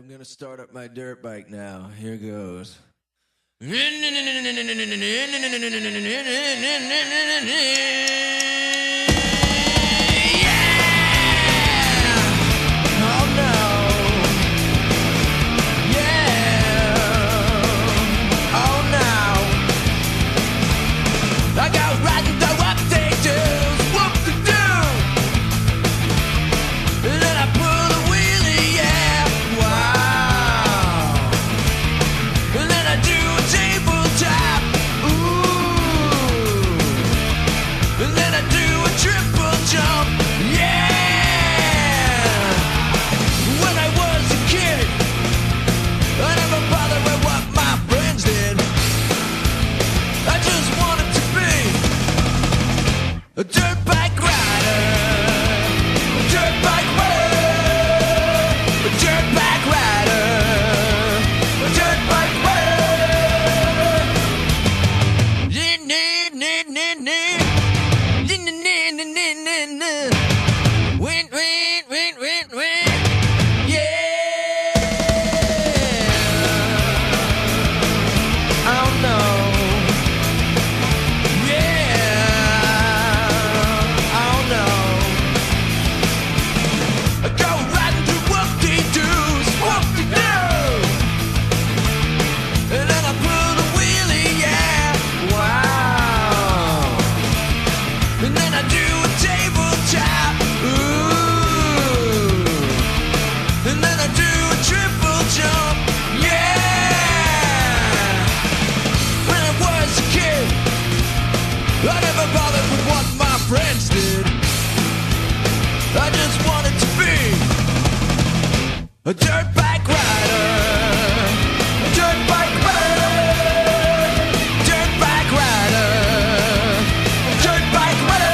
I'm gonna start up my dirt bike now. Here goes. A dirt bike rider, a dirt bike rider, a dirt bike rider, a dirt bike I never bothered with what my friends did. I just wanted to be a dirt bike rider, a dirt bike rider, dirt bike rider, a dirt bike rider.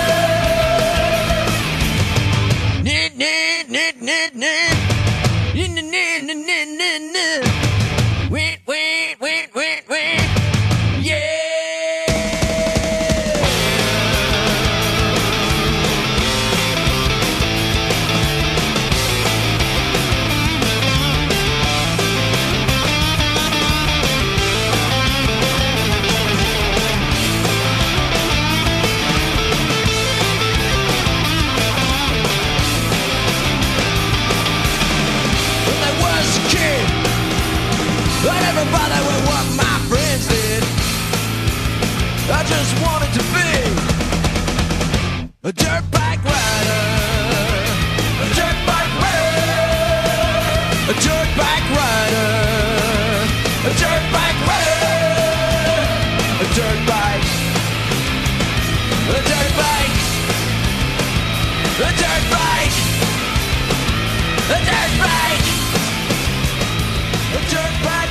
Wait. Yeah. I never bothered with what my friends did. I just wanted to be a dirt bike rider, a dirt bike rider, a dirt bike rider, a dirt bike rider, a dirt bike, a dirt bike, a dirt bike, a dirt bike, a dirt bike.